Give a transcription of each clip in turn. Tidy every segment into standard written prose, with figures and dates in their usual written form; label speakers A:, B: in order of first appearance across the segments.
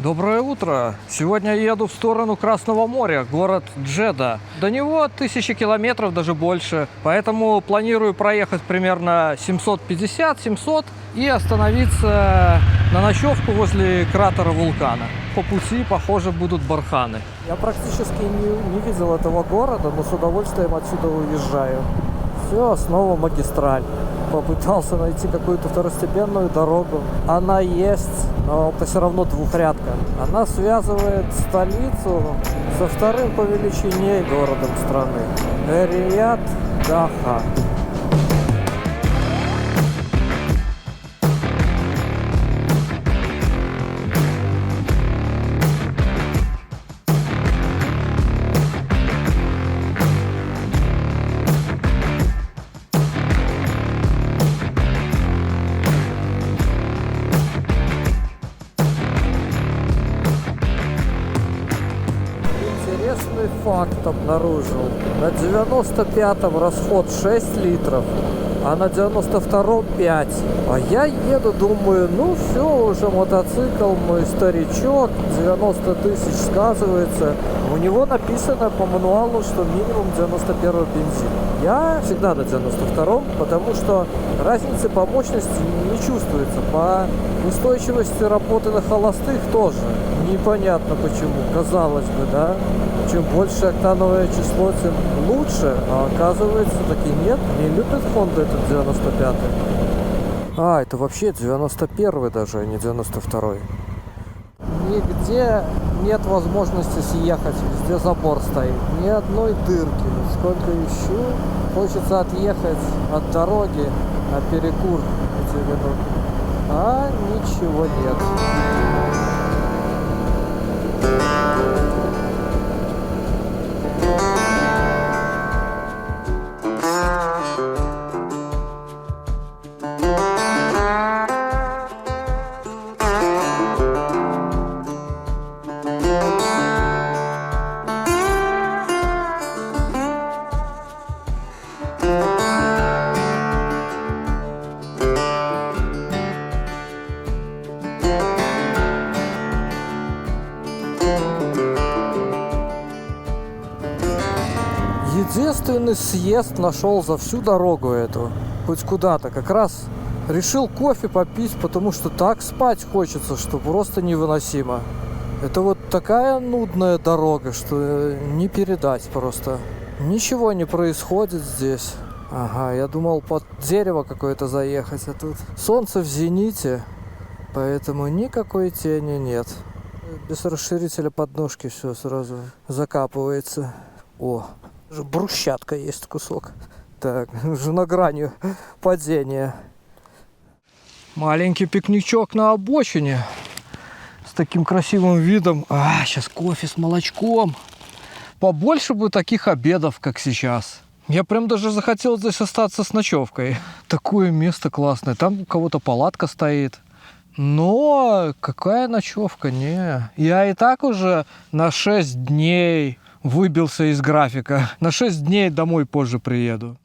A: Доброе утро! Сегодня я еду в сторону Красного моря, город Джеда. До него 1000 километров, даже больше. Поэтому планирую проехать примерно 750-700 и остановиться на ночевку возле кратера вулкана. По пути, похоже, будут барханы.
B: Я практически не видел этого города, но с удовольствием отсюда уезжаю. Все, снова магистраль. Попытался найти какую-то второстепенную дорогу. Она есть, но это все равно двухрядка. Она связывает столицу со вторым по величине городом страны. Эр-Рияд-Даха. Интересный факт обнаружил. На 95-м расход 6 литров, а на 92-м 5. А я еду, думаю, ну все, уже мотоцикл, мой старичок, 90 тысяч сказывается. У него написано по мануалу, что минимум 91 бензин. Я всегда на 92-м, потому что разницы по мощности не чувствуется. По устойчивости работы на холостых тоже. Непонятно почему, казалось бы, да? Чем больше октановое число, тем лучше. А оказывается, таки нет. Не любит Honda этот 95-й. А, это вообще 91-й даже, а не 92-й. Нигде нет возможности съехать. Везде забор стоит. Ни одной дырки. Сколько ищу. Хочется отъехать от дороги на перекур 5 минут. А ничего нет. Единственный съезд нашел за всю дорогу эту. Хоть куда-то. Как раз решил кофе попить, потому что так спать хочется, что просто невыносимо. Это вот такая нудная дорога, что не передать просто. Ничего не происходит здесь. Ага, я думал под дерево какое-то заехать, а тут солнце в зените, поэтому никакой тени нет. Без расширителя подножки все сразу закапывается. О, брусчатка есть кусок. Так, уже на грани падения.
A: Маленький пикничок на обочине с таким красивым видом. Сейчас кофе с молочком. Побольше бы таких обедов, как сейчас. Я прям даже захотел здесь остаться с ночевкой. Такое место классное. Там у кого-то палатка стоит. Но какая ночевка? Не. Я и так уже на 6 дней выбился из графика. На 6 дней домой позже приеду.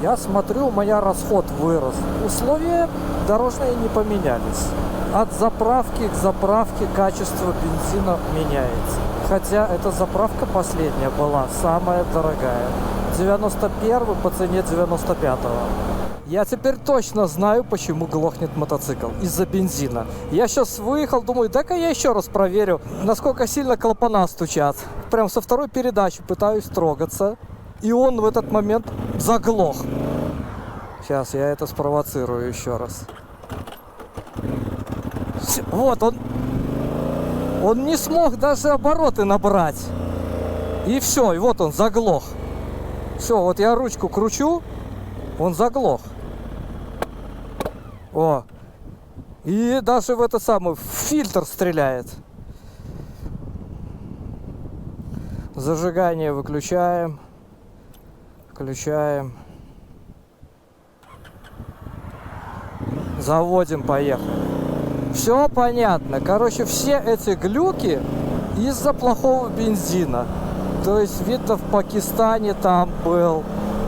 B: Я смотрю, у меня расход вырос. Условия дорожные не поменялись. От заправки к заправке качество бензина меняется. Хотя эта заправка последняя была самая дорогая. 91 по цене 95-го. Я теперь точно знаю, почему глохнет мотоцикл. Из-за бензина. Я сейчас выехал, думаю, дай-ка я еще раз проверю, насколько сильно клапана стучат. Прям со второй передачи пытаюсь трогаться. И он в этот момент заглох. Сейчас я это спровоцирую еще раз. Вот он. Он не смог даже обороты набрать. И все, и вот он заглох. Все, вот я ручку кручу, он заглох. О. И даже в это самое, в фильтр стреляет. Зажигание выключаем. Включаем. Заводим, поехали. Все понятно. Короче, все эти глюки из-за плохого бензина. То есть, видно, в Пакистане там был.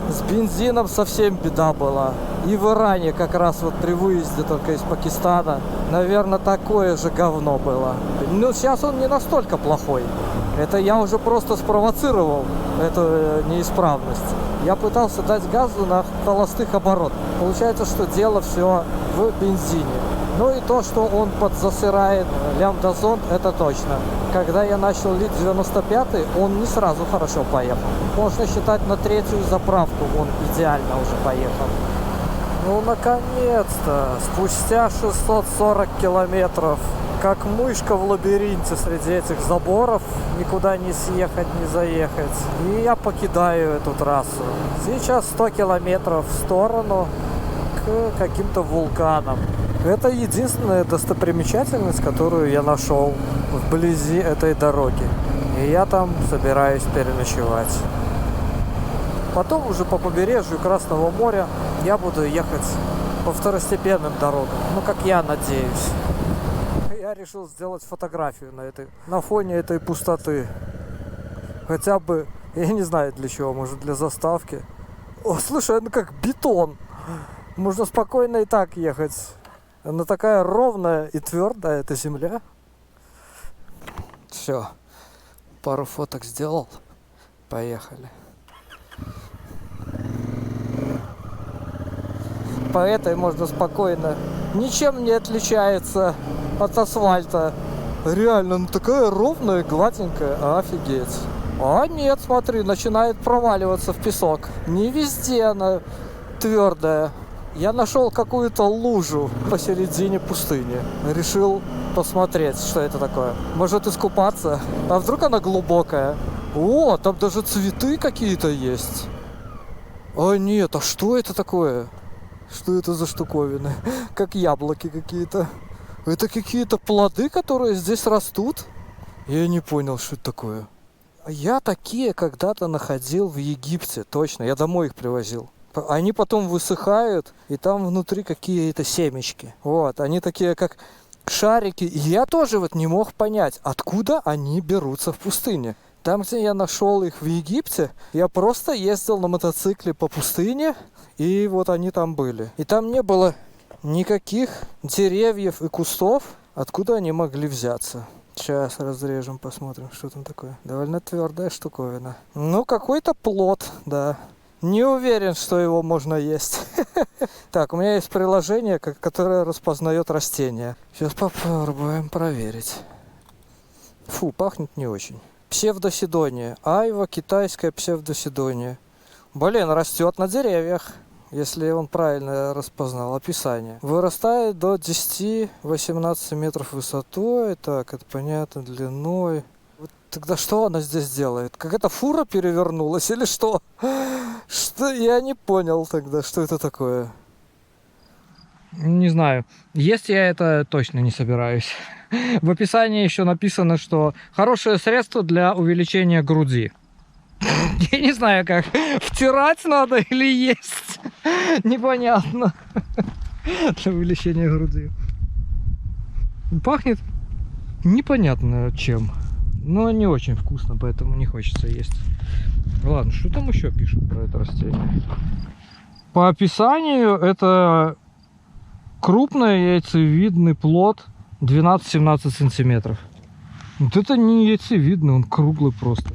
B: С бензином совсем беда была. И в Иране как раз вот при выезде только из Пакистана, наверное, такое же говно было. Но сейчас он не настолько плохой. Это я уже просто спровоцировал эту неисправность. Я пытался дать газу на холостых оборотах. Получается, что дело все в бензине. Ну и то, что он подзасырает лямбда-зонд, это точно. Когда я начал лить 95-й, он не сразу хорошо поехал. Можно считать, на третью заправку он идеально уже поехал. Ну, наконец-то, спустя 640 километров, как мышка в лабиринте среди этих заборов, никуда не съехать, не заехать. И я покидаю эту трассу. Сейчас 100 километров в сторону к каким-то вулканам. Это единственная достопримечательность, которую я нашел вблизи этой дороги. И я там собираюсь переночевать. Потом уже по побережью Красного моря я буду ехать по второстепенным дорогам. Ну, как я надеюсь. Я решил сделать фотографию на фоне этой пустоты. Хотя бы, я не знаю для чего, может для заставки. О, слушай, ну как бетон. Можно спокойно и так ехать. Она такая ровная и твердая, эта земля. Все. Пару фоток сделал. Поехали. По этой можно спокойно. Ничем не отличается от асфальта. Реально, она такая ровная, гладенькая. Офигеть. А нет, смотри, начинает проваливаться в песок. Не везде она твердая. Я нашел какую-то лужу посередине пустыни. Решил посмотреть, что это такое. Может искупаться? А вдруг она глубокая? О, там даже цветы какие-то есть. А нет, а что это такое? Что это за штуковины? Как яблоки какие-то. Это какие-то плоды, которые здесь растут? Я не понял, что это такое. Я такие когда-то находил в Египте. Точно, я домой их привозил. Они потом высыхают, и там внутри какие-то семечки. Вот, они такие как шарики. И я тоже вот не мог понять, откуда они берутся в пустыне. Там, где я нашел их в Египте, я просто ездил на мотоцикле по пустыне, и вот они там были. И там не было никаких деревьев и кустов, откуда они могли взяться. Сейчас разрежем, посмотрим, что там такое. Довольно твердая штуковина. Ну, какой-то плод, да. Не уверен, что его можно есть. Так, у меня есть приложение, которое распознает растения. Сейчас попробуем проверить. Фу, пахнет не очень. Псевдосидония. Айва, китайская псевдосидония. Блин, растет на деревьях, если он правильно распознал описание. Вырастает до 10-18 метров высотой. Так, это понятно, длиной. Вот тогда что она здесь делает? Какая-то фура перевернулась или что? Что? Я не понял тогда, что это такое.
A: Не знаю. Есть я это точно не собираюсь. В описании еще написано, что хорошее средство для увеличения груди. Я не знаю, как втирать надо или есть. Непонятно. Для увеличения груди. Пахнет непонятно чем. Но не очень вкусно, поэтому не хочется есть. Ладно, что там еще пишут про это растение? По описанию это крупный яйцевидный плод 12-17 сантиметров. Вот это не яйцевидный, он круглый просто.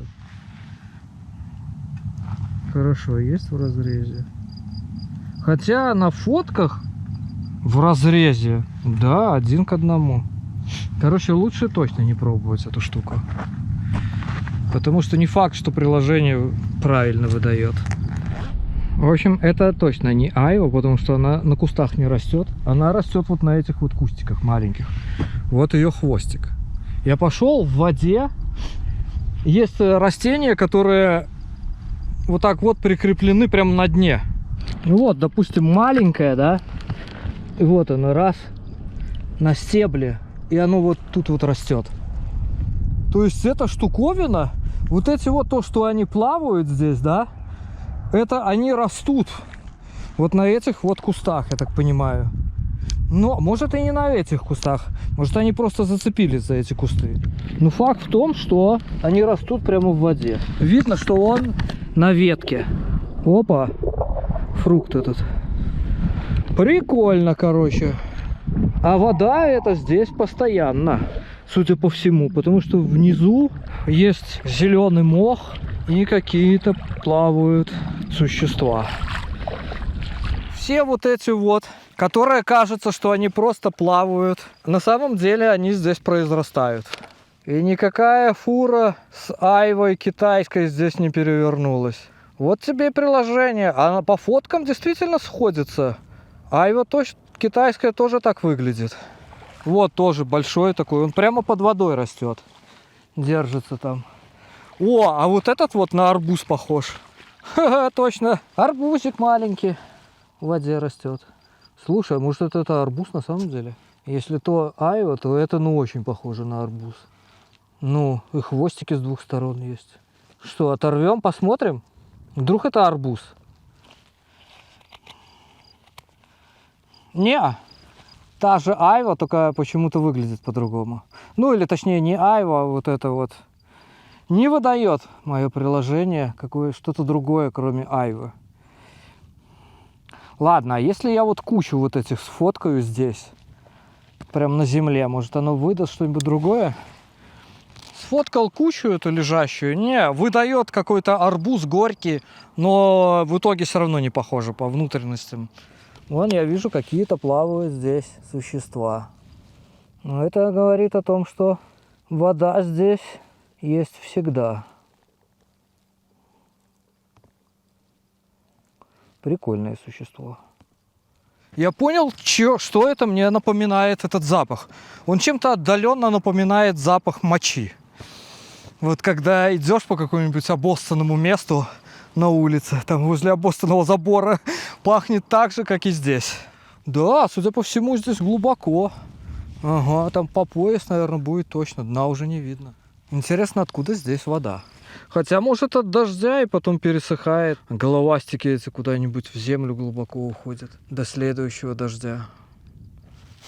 A: Хорошо, есть в разрезе. Хотя на фотках в разрезе, да, 1 к 1. Короче, лучше точно не пробовать эту штуку. Потому что не факт, что приложение правильно выдает. В общем, это точно не айва, потому что она на кустах не растет. Она растет вот на этих вот кустиках маленьких. Вот ее хвостик. Я пошел в воде. Есть растения, которые вот так вот прикреплены прямо на дне. Вот, допустим, маленькая, да? И вот она, раз, на стебле. И оно вот тут вот растет. То есть эта штуковина, вот эти вот то, что они плавают здесь, да? Это они растут вот на этих вот кустах, я так понимаю. Но может и не на этих кустах. Может они просто зацепились за эти кусты. Но факт в том, что они растут прямо в воде. Видно, что он на ветке. Опа, фрукт этот. Прикольно, короче. А вода это здесь постоянно, судя по всему. Потому что внизу есть зеленый мох и какие-то плавают существа. Все вот эти вот, которые кажется, что они просто плавают, на самом деле они здесь произрастают. И никакая фура с айвой китайской здесь не перевернулась. Вот тебе и приложение. А по фоткам действительно сходится. Айва точно китайская тоже так выглядит. Вот тоже большой такой. Он прямо под водой растет. Держится там. О, а вот этот вот на арбуз похож. Ха-ха, точно. Арбузик маленький. В воде растет. Слушай, а может это арбуз на самом деле? Если то айва, то это ну очень похоже на арбуз. Ну, и хвостики с двух сторон есть. Что, оторвем, посмотрим? Вдруг это арбуз? Не, та же айва, только почему-то выглядит по-другому. Ну, или точнее не айва, а вот это вот. Не выдает мое приложение какое что-то другое, кроме айвы. Ладно, а если я вот кучу вот этих сфоткаю здесь, прям на земле, может оно выдаст что-нибудь другое? Сфоткал кучу эту лежащую, не, выдает какой-то арбуз горький, но в итоге все равно не похоже по внутренностям. Вон я вижу, какие-то плавают здесь существа. Но это говорит о том, что вода здесь есть всегда. Прикольное существо. Я понял, что это мне напоминает этот запах. Он чем-то отдаленно напоминает запах мочи. Вот когда идешь по какому-нибудь обоссанному месту на улице, там возле обоссанного забора, пахнет так же, как и здесь. Да, судя по всему, здесь глубоко. Ага, там по пояс, наверное, будет точно. Дна уже не видно. Интересно, откуда здесь вода? Хотя, может, от дождя и потом пересыхает. Головастики эти куда-нибудь в землю глубоко уходят. До следующего дождя.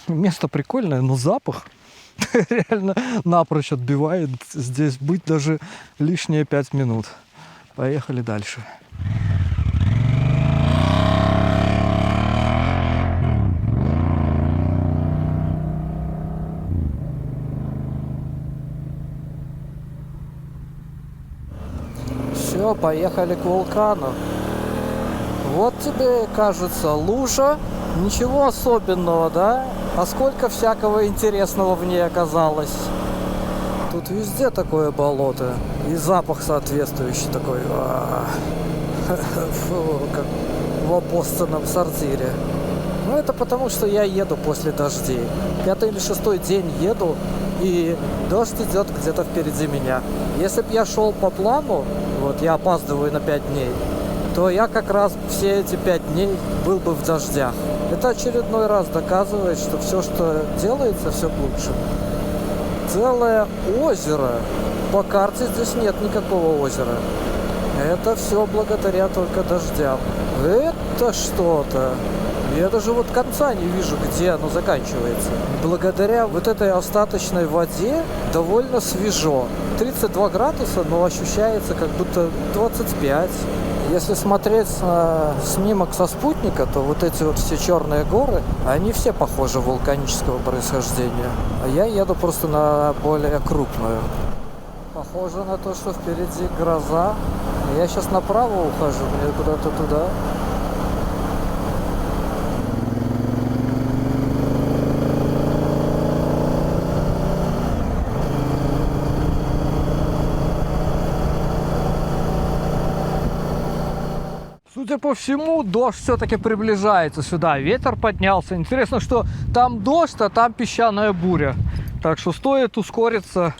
A: Место прикольное, но запах реально напрочь отбивает здесь быть даже лишние 5 минут. Поехали дальше. Все, поехали к вулкану. Вот тебе, кажется, лужа. Ничего особенного, да? А сколько всякого интересного в ней оказалось. Тут везде такое болото. И запах соответствующий такой. Фу, как в обоссанном сортире. Ну, это потому, что я еду после дождей. 5-й или 6-й день еду, и дождь идет где-то впереди меня. Если бы я шел по плану, вот я опаздываю на 5 дней, то я как раз все эти 5 дней был бы в дождях. Это очередной раз доказывает, что все, что делается, все к лучшему. Целое озеро. По карте здесь нет никакого озера. Это все благодаря только дождям. Это что-то. Я даже вот конца не вижу, где оно заканчивается. Благодаря вот этой остаточной воде довольно свежо. 32 градуса, но ощущается как будто 25. Если смотреть снимок со спутника, то вот эти вот все черные горы, они все похожи вулканического происхождения. А я еду просто на более крупную. Похоже на то, что впереди гроза. Я сейчас направо ухожу, мне куда-то туда. Судя по всему, дождь все-таки приближается сюда. Ветер поднялся. Интересно, что там дождь, а там песчаная буря. Так что стоит ускориться,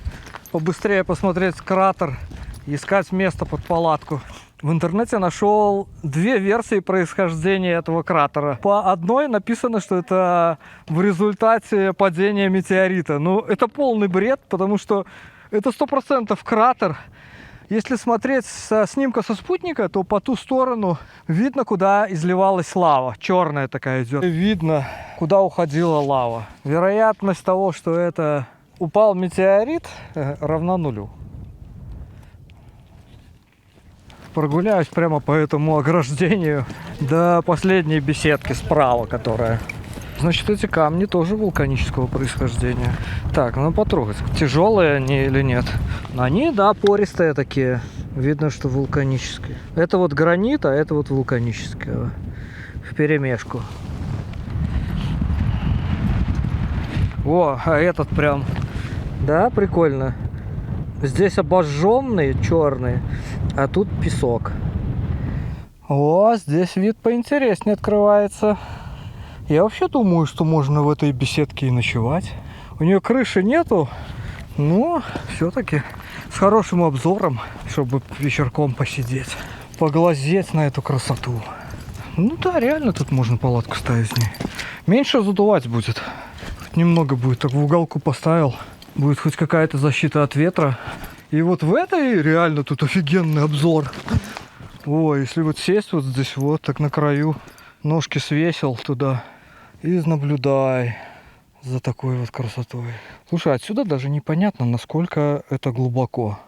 A: побыстрее посмотреть кратер, искать место под палатку. В интернете нашел 2 версии происхождения этого кратера. По одной написано, что это в результате падения метеорита. Но это полный бред, потому что это 100% кратер. Если смотреть со снимка со спутника, то по ту сторону видно, куда изливалась лава. Черная такая идет. Видно, куда уходила лава. Вероятность того, что это упал метеорит, равна нулю. Прогуляюсь прямо по этому ограждению до последней беседки справа, которая... Значит, эти камни тоже вулканического происхождения. Так, ну потрогать, тяжелые они или нет. Они, да, пористые такие. Видно, что вулканические. Это вот гранит, а это вот вулканическое. Вперемешку. О, а этот прям... Да, прикольно. Здесь обожженный, черный, а тут песок. О, здесь вид поинтереснее открывается. Я вообще думаю, что можно в этой беседке и ночевать. У нее крыши нету, но все-таки с хорошим обзором, чтобы вечерком посидеть, поглазеть на эту красоту. Ну да, реально тут можно палатку ставить в ней. Меньше задувать будет. Хоть немного будет, так в уголку поставил. Будет хоть какая-то защита от ветра. И вот в этой реально тут офигенный обзор. О, если вот сесть вот здесь вот, так на краю, ножки свесил туда и наблюдай за такой вот красотой. Слушай, отсюда даже непонятно, насколько это глубоко.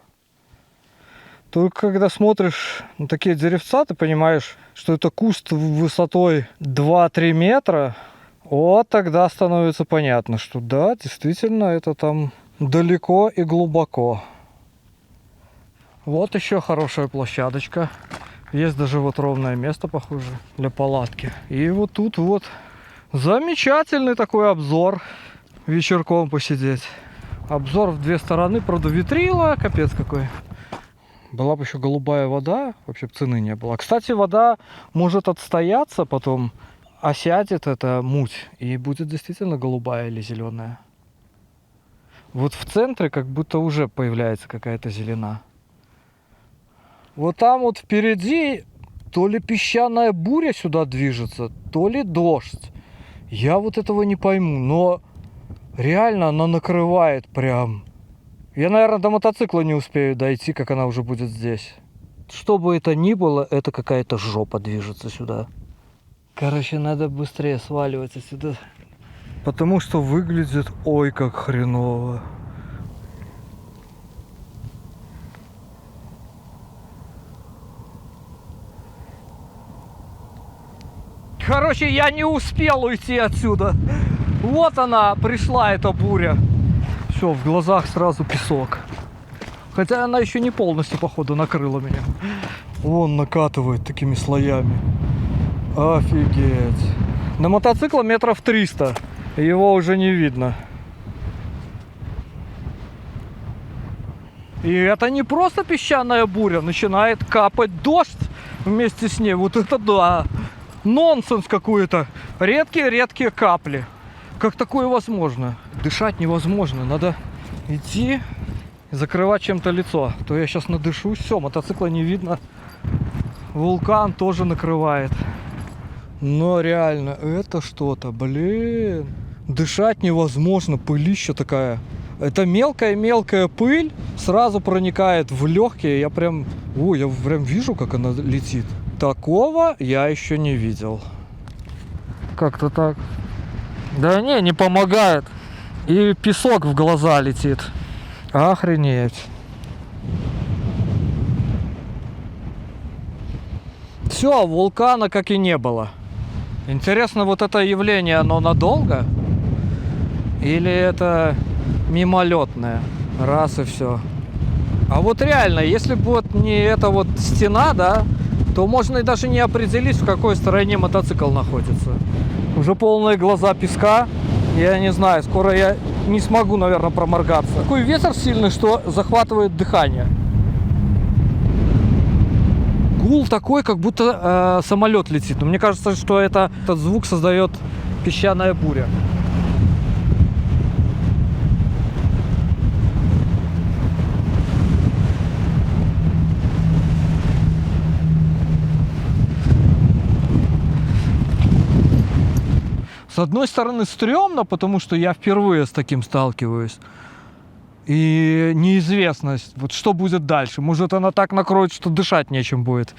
A: Только когда смотришь на такие деревца, ты понимаешь, что это куст высотой 2-3 метра. Вот тогда становится понятно, что да, действительно, это там далеко и глубоко. Вот еще хорошая площадочка. Есть даже вот ровное место, похоже, для палатки. И вот тут вот замечательный такой обзор. Вечерком посидеть. Обзор в две стороны, правда, ветрила, капец какой. Была бы еще голубая вода, вообще цены не было. Кстати, вода может отстояться, потом осядет эта муть, и будет действительно голубая или зеленая. Вот в центре как будто уже появляется какая-то зелена. Вот там вот впереди то ли песчаная буря сюда движется, то ли дождь. Я вот этого не пойму, но реально она накрывает прям. Я, наверное, до мотоцикла не успею дойти, как она уже будет здесь. Что бы это ни было, это какая-то жопа движется сюда. Короче, надо быстрее сваливать отсюда. Потому что выглядит ой как хреново. Короче, я не успел уйти отсюда. Вот она, пришла эта буря. Все, в глазах сразу песок. Хотя она еще не полностью, походу, накрыла меня. Вон накатывает такими слоями. Офигеть. На мотоцикла метров 300. Его уже не видно. И это не просто песчаная буря. Начинает капать дождь вместе с ней. Вот это да. Нонсенс какой-то. Редкие капли. Как такое возможно? Дышать невозможно. Надо идти и закрывать чем-то лицо. То я сейчас надышусь. Все, мотоцикла не видно. Вулкан тоже накрывает. Но реально, это что-то, блин. Дышать невозможно. Пылища такая. Это мелкая пыль сразу проникает в легкие. Я прям вижу, как она летит. Такого я еще не видел. Как-то так. Да не помогает. И песок в глаза летит. Охренеть. Все, вулкана как и не было. Интересно, вот это явление, оно надолго? Или это мимолетное? Раз и все. А вот реально, если бы вот не эта вот стена, да, то можно и даже не определить, в какой стороне мотоцикл находится. Уже полные глаза песка. Я не знаю, скоро я не смогу, наверное, проморгаться. Такой ветер сильный, что захватывает дыхание. Гул такой, как будто самолет летит. Но мне кажется, что этот звук создает песчаная буря. С одной стороны стрёмно, потому что я впервые с таким сталкиваюсь. И неизвестность, вот что будет дальше. Может, она так накроет, что дышать нечем будет.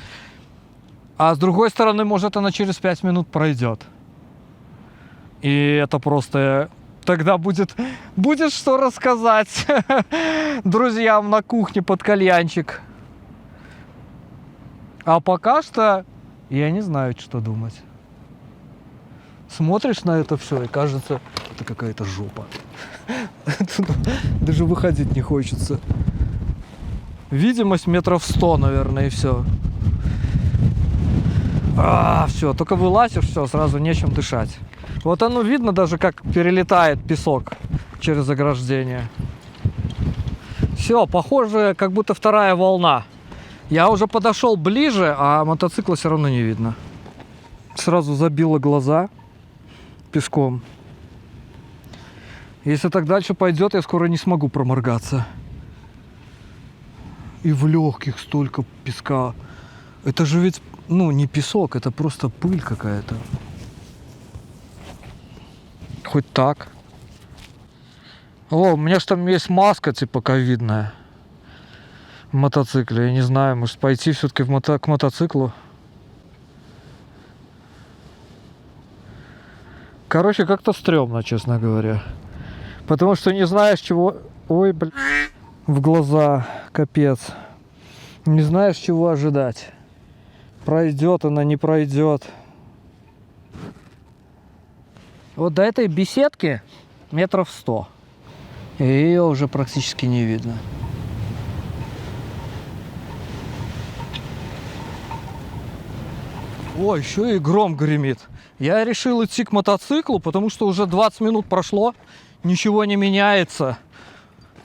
A: А с другой стороны, может, она через 5 минут пройдет. И это просто... Тогда будет что рассказать друзьям на кухне под кальянчик. А пока что я не знаю, что думать. Смотришь на это все, и кажется, это какая-то жопа. Даже выходить не хочется. Видимость метров 100, наверное, и все. Все, только вылазишь, все, сразу нечем дышать. Вот оно видно даже, как перелетает песок через ограждение. Все, похоже, как будто вторая волна. Я уже подошел ближе, а мотоцикла все равно не видно. Сразу забило глаза песком. Если так дальше пойдет, я скоро не смогу проморгаться. И в легких столько песка. Это же ведь, не песок, это просто пыль какая-то. Хоть так. О, у меня же там есть маска, типа, ковидная. В мотоцикле. Я не знаю, может пойти все-таки к мотоциклу. Короче, как-то стрёмно, честно говоря. Потому что не знаешь, чего... Ой, блин. В глаза. Капец. Не знаешь, чего ожидать. Пройдет она, не пройдет. Вот до этой беседки метров 100. И ее уже практически не видно. О, еще и гром гремит. Я решил идти к мотоциклу, потому что уже 20 минут прошло, ничего не меняется.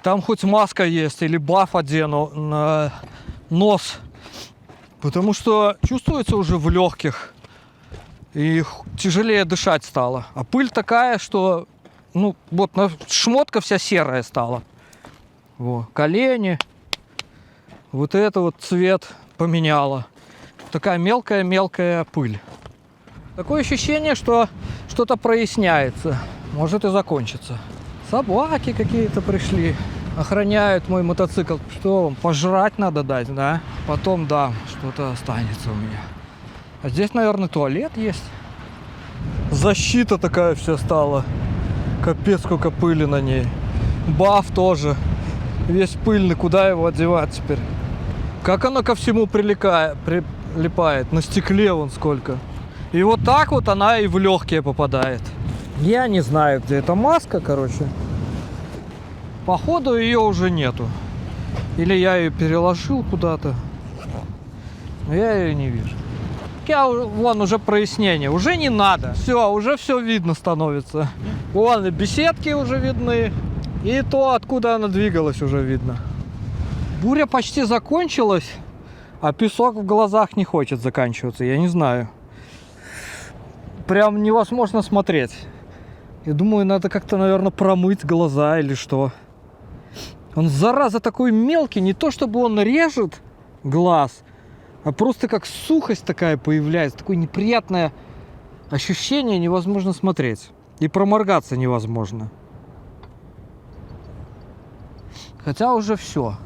A: Там хоть маска есть или баф одену на нос. Потому что чувствуется уже в легких. И тяжелее дышать стало. А пыль такая, что... шмотка вся серая стала. Колени. Вот это вот цвет поменяла. Такая мелкая-мелкая пыль. Такое ощущение, что что-то проясняется. Может и закончится. Собаки какие-то пришли. Охраняют мой мотоцикл. Что вам, пожрать надо дать, да? Потом, да, что-то останется у меня. А здесь, наверное, туалет есть. Защита такая вся стала. Капец, сколько пыли на ней. Баф тоже. Весь пыльный, куда его одевать теперь? Как оно ко всему прилипает? На стекле вон сколько. И вот так вот она и в легкие попадает. Я не знаю, где эта маска, короче. Походу ее уже нету. Или я ее переложил куда-то. Но я ее не вижу. Вон уже прояснение. Уже не надо. Все, уже все видно становится. Вон и беседки уже видны. И то, откуда она двигалась, уже видно. Буря почти закончилась, а песок в глазах не хочет заканчиваться. Я не знаю. Прям невозможно смотреть. Я думаю, надо как-то, наверное, промыть глаза или что. Он, зараза, такой мелкий. Не то, чтобы он режет глаз, а просто как сухость такая появляется. Такое неприятное ощущение, невозможно смотреть. И проморгаться невозможно. Хотя уже все.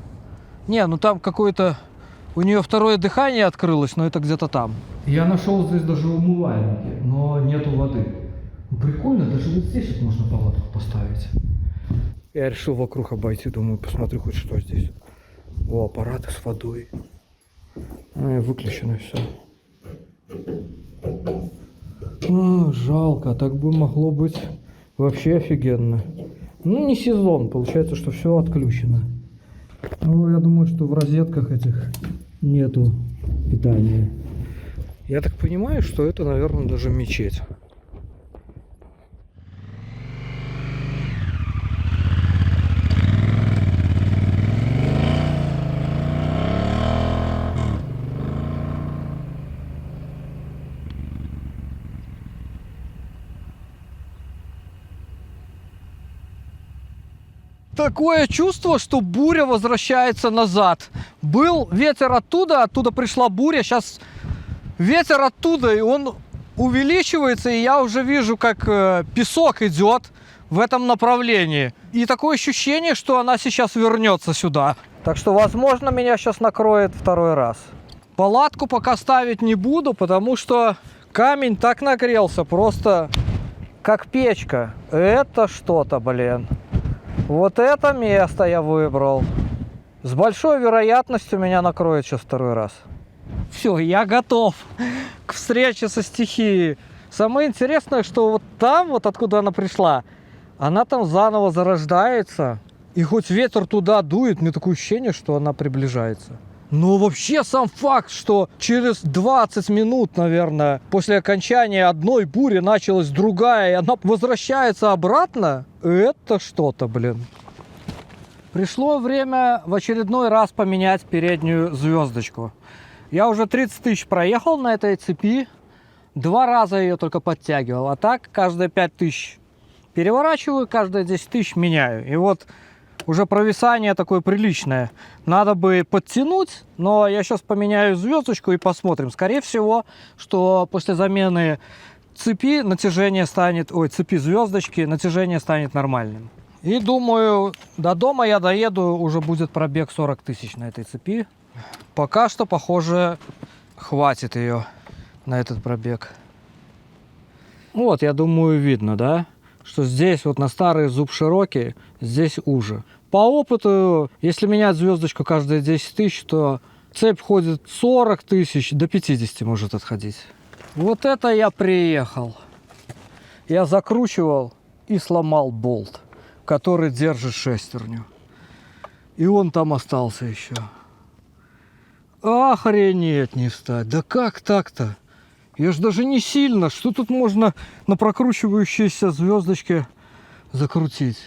A: Не, там какое-то... У нее второе дыхание открылось, но это где-то там. Я нашел здесь даже умывальники, но нету воды. Прикольно, даже вот здесь вот можно палатку поставить. Я решил вокруг обойти, думаю, посмотрю хоть что здесь. О, аппараты с водой. Выключено все. Жалко, так бы могло быть вообще офигенно. Не сезон, получается, что все отключено. Я думаю, что в розетках этих нету питания. Я так понимаю, что это, наверное, даже мечеть. Такое чувство, что буря возвращается назад. Был ветер оттуда пришла буря, сейчас ветер оттуда, и он увеличивается, и я уже вижу, как песок идет в этом направлении. И такое ощущение, что она сейчас вернется сюда. Так что, возможно, меня сейчас накроет второй раз. Палатку пока ставить не буду, потому что камень так нагрелся, просто как печка. Это что-то, блин. Вот это место я выбрал. С большой вероятностью меня накроет сейчас второй раз. Все, я готов к встрече со стихией. Самое интересное, что вот там, вот откуда она пришла, она там заново зарождается. И хоть ветер туда дует, мне такое ощущение, что она приближается. Но вообще сам факт, что через 20 минут, наверное, после окончания одной бури началась другая, и она возвращается обратно, это что-то, блин. Пришло время в очередной раз поменять переднюю звездочку. Я уже 30 тысяч проехал на этой цепи. 2 раза ее только подтягивал. А так каждые 5 тысяч переворачиваю, каждые 10 тысяч меняю. И вот уже провисание такое приличное. Надо бы подтянуть, но я сейчас поменяю звездочку и посмотрим. Скорее всего, что после замены цепи натяжение станет, цепи звездочки, натяжение станет нормальным. И думаю, до дома я доеду, уже будет пробег 40 тысяч на этой цепи. Пока что, похоже, хватит ее на этот пробег. Вот, я думаю, видно, да? Что здесь вот на старый зуб широкий, здесь уже. По опыту, если менять звездочку каждые 10 тысяч, то цепь ходит 40 тысяч, до 50 может отходить. Вот это я приехал. Я закручивал и сломал болт, который держит шестерню. И он там остался еще. Охренеть не встать. Да как так-то? Я ж даже не сильно. Что тут можно на прокручивающейся звездочке закрутить?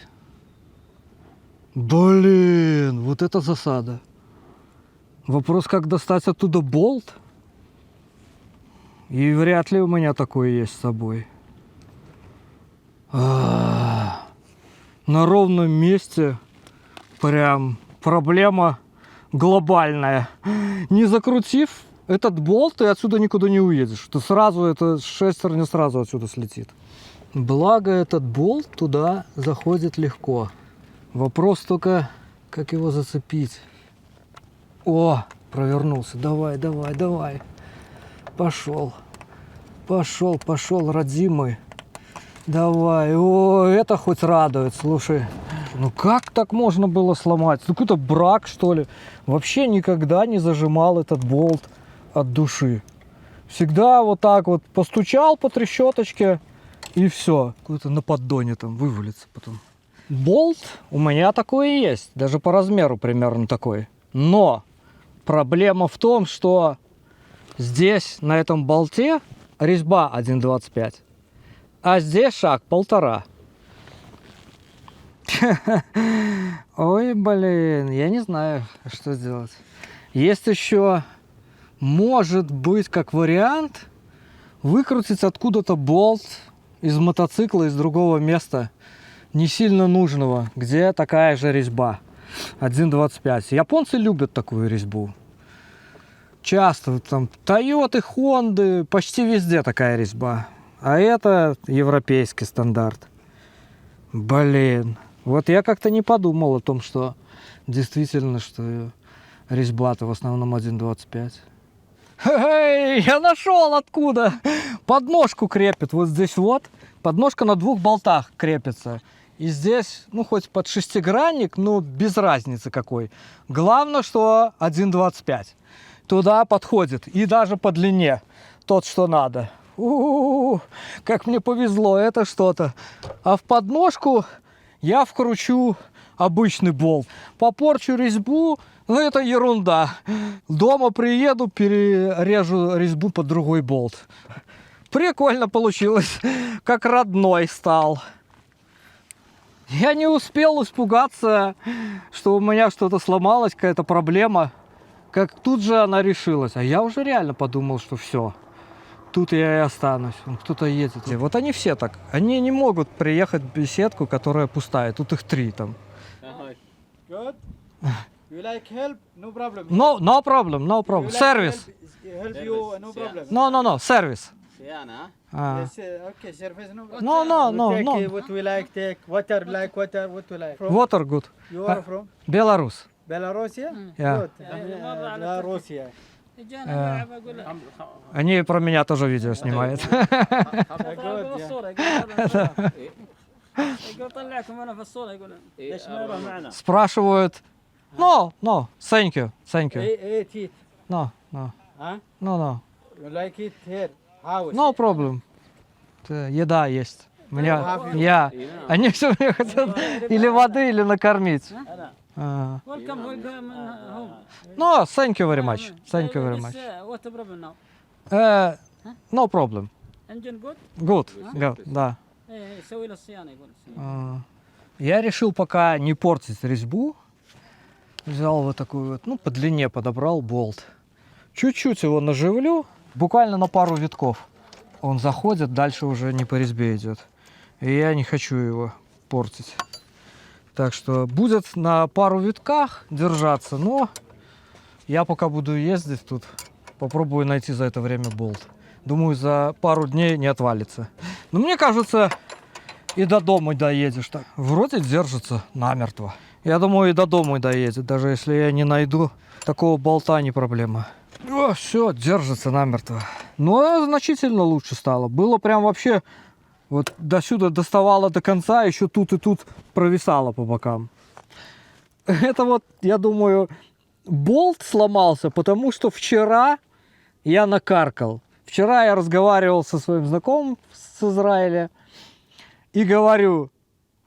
A: Блин, вот это засада. Вопрос, как достать оттуда болт? И вряд ли у меня такое есть с собой. На ровном месте прям проблема глобальная. Не закрутив этот болт, ты отсюда никуда не уедешь. Ты сразу, эта шестерня сразу отсюда слетит. Благо, этот болт туда заходит легко. Вопрос только, как его зацепить. О, провернулся. Давай, давай, давай. Пошел. Пошел, пошел, родимый. Давай. О, это хоть радует, слушай. Ну как так можно было сломать? Ну какой-то брак, что ли? Вообще никогда не зажимал этот болт от души. Всегда вот так вот постучал по трещоточке и все. Какой-то на поддоне там вывалится потом. Болт у меня такой и есть. Даже по размеру примерно такой. Но проблема в том, что здесь на этом болте резьба 1,25. А здесь шаг 1,5. Ой, блин, я не знаю, что сделать. Есть еще, может быть, как вариант, выкрутить откуда-то болт из мотоцикла, из другого места, не сильно нужного, где такая же резьба 1,25. Японцы любят такую резьбу. Часто там Toyota, Honda, почти везде такая резьба. А это европейский стандарт. Блин. Вот я как-то не подумал о том, что действительно, что резьба-то в основном 1,25. Эй, я нашел откуда. Подножку крепит вот здесь вот. Подножка на 2 болтах крепится. И здесь, ну, хоть под шестигранник, но без разницы какой. Главное, что 1,25. Туда подходит. И даже по длине тот, что надо. Как мне повезло, это что-то. А в подножку я вкручу обычный болт. Попорчу резьбу, ну это ерунда. Дома приеду, перережу резьбу под другой болт. Прикольно получилось, как родной стал. Я не успел испугаться, что у меня что-то сломалось, какая-то проблема. Как тут же она решилась. А я уже реально подумал, что все. Тут я и останусь. Кто-то едет. Вот они все так. Они не могут приехать в беседку, которая пустая. Тут их 3 там.
C: Good. You like help? No problem.
A: No problem, no problem. Service.
C: Help you, no problem.
A: No, service. А.
C: Yes, okay, surface no.
A: No,
C: Take
A: no.
C: what we like, take water, like water, what we like. From,
A: Water good.
C: you are from
A: Беларусь.
C: Belarus, yeah?
A: Yeah.
C: Good. Belarus, yeah.
A: Они про меня тоже видео снимают.
C: Good, yeah.
D: يقول طلعكم انا في الصوره يقول ليش ما يروح معنا؟
A: Спрашивают. No, no, thank you, thank you.
C: Eat it.
A: No, no,
C: Huh?
A: no, no.
C: You like it here? House.
A: No problem. Еда есть. Я. Они все мне хотят или воды, или накормить. А.
D: ويلكم ويلكم هوم.
A: No, thank you very much. Thank you very much.
D: وات بروبلم ناو؟
A: No problem.
D: انجن جود؟
A: Good. Good, да.
D: يسوي له الصيانه يقول.
A: Я решил пока не портить резьбу. Взял вот такую вот, ну, по длине подобрал болт. Чуть-чуть его наживлю, буквально на пару витков. Он заходит, дальше уже не по резьбе идет. И я не хочу его портить. Так что будет на пару витках держаться, но я пока буду ездить тут, попробую найти за это время болт. Думаю, за пару дней не отвалится. Но мне кажется, и до дома доедешь так. Вроде держится намертво. Я думаю, и до дома доедет, даже если я не найду такого болта, не проблема. О, все, держится намертво. Но значительно лучше стало. Было прям вообще вот до сюда доставало до конца, еще тут и тут провисало по бокам. Это вот, я думаю, болт сломался, потому что вчера я накаркал. Вчера я разговаривал со своим знакомым с Израиля и говорю: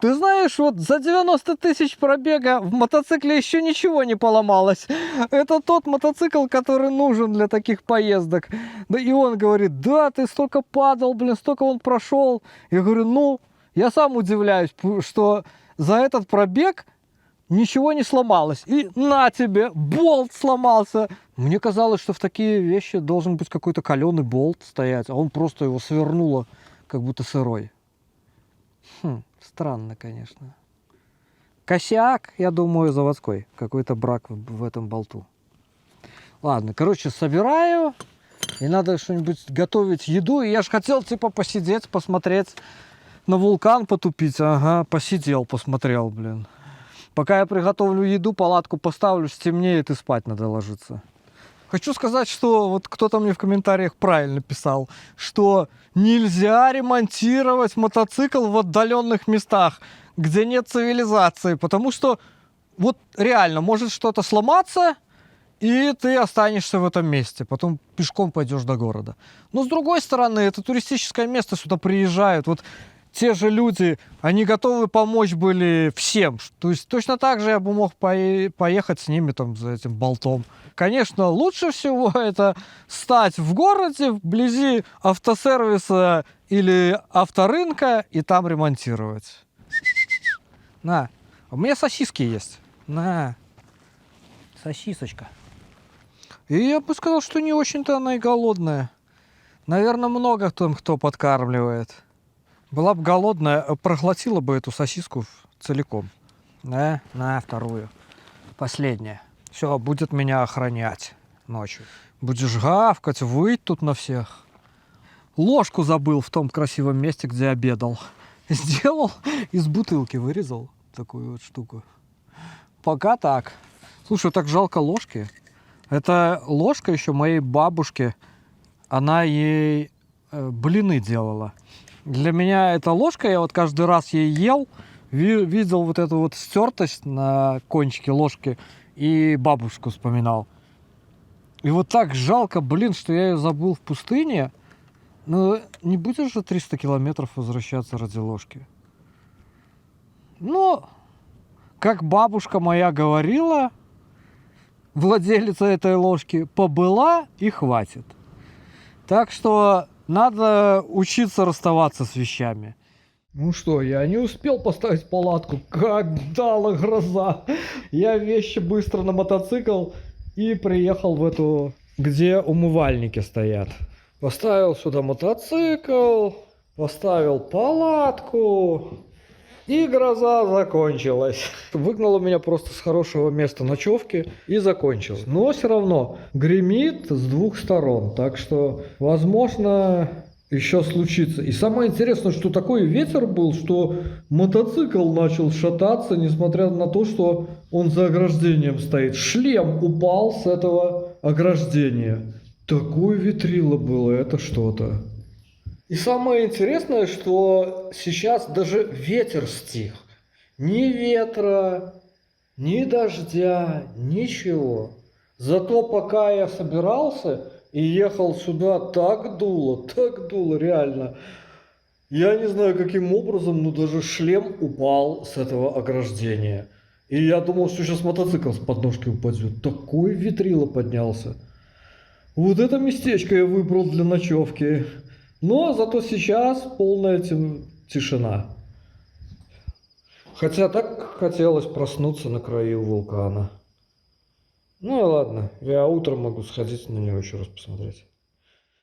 A: ты знаешь, вот за 90 тысяч пробега в мотоцикле еще ничего не поломалось. Это тот мотоцикл, который нужен для таких поездок. Да, и он говорит: да, ты столько падал, блин, столько он прошел. Я говорю: ну, я сам удивляюсь, что за этот пробег ничего не сломалось. И на тебе, болт сломался. Мне казалось, что в такие вещи должен быть какой-то каленый болт стоять, а он просто его свернуло, как будто сырой. Странно, конечно. Косяк, я думаю, заводской. Какой-то брак в этом болту. Ладно, короче, собираю. И надо что-нибудь готовить еду. И я же хотел, типа, посидеть, посмотреть на вулкан, потупить. Ага, посидел, посмотрел, блин. Пока я приготовлю еду, палатку поставлю, стемнеет и спать надо ложиться. Хочу сказать, что вот кто-то мне в комментариях правильно писал, что нельзя ремонтировать мотоцикл в отдаленных местах, где нет цивилизации, потому что вот реально может что-то сломаться, и ты останешься в этом месте, потом пешком пойдешь до города. Но с другой стороны, это туристическое место, сюда приезжают, вот те же люди, они готовы помочь были всем. То есть точно так же я бы мог поехать с ними там за этим болтом. Конечно, лучше всего это стать в городе, вблизи автосервиса или авторынка и там ремонтировать. На, у меня сосиски есть. На, сосисочка. И я бы сказал, что не очень-то она и голодная. Наверное, много кто подкармливает. Была бы голодная, проглотила бы эту сосиску целиком. На вторую. Последняя. Все, будет меня охранять ночью. Будешь гавкать, выть тут на всех. Ложку забыл в том красивом месте, где обедал. Сделал, из бутылки вырезал такую вот штуку. Пока так. Слушай, так жалко ложки. Это ложка еще моей бабушки. Она ей блины делала. Для меня эта ложка, я вот каждый раз ей ел, видел вот эту вот стертость на кончике ложки и бабушку вспоминал. И вот так жалко, блин, что я ее забыл в пустыне. Ну, не будешь же 300 километров возвращаться ради ложки. Ну, как бабушка моя говорила, владелица этой ложки, побыла и хватит. Так что надо учиться расставаться с вещами. Ну что, я не успел поставить палатку, как дала гроза. Я вещи быстро на мотоцикл и приехал в эту, где умывальники стоят. Поставил сюда мотоцикл, поставил палатку, и гроза закончилась. Выгнала меня просто с хорошего места ночевки и закончилась. Но все равно гремит с двух сторон, так что, возможно, еще случится. И самое интересное, что такой ветер был, что мотоцикл начал шататься, несмотря на то, что он за ограждением стоит. Шлем упал с этого ограждения. Такое ветрило было, это что-то. И самое интересное, что сейчас даже ветер стих. Ни ветра, ни дождя, ничего. Зато пока я собирался и ехал сюда, так дуло, реально. Я не знаю, каким образом, но даже шлем упал с этого ограждения. И я думал, что сейчас мотоцикл с подножки упадет. Такой ветрило поднялся. Вот это местечко я выбрал для ночевки. Но зато сейчас полная тишина. Хотя так хотелось проснуться на краю вулкана. Ну и ладно, я утром могу сходить на него еще раз посмотреть.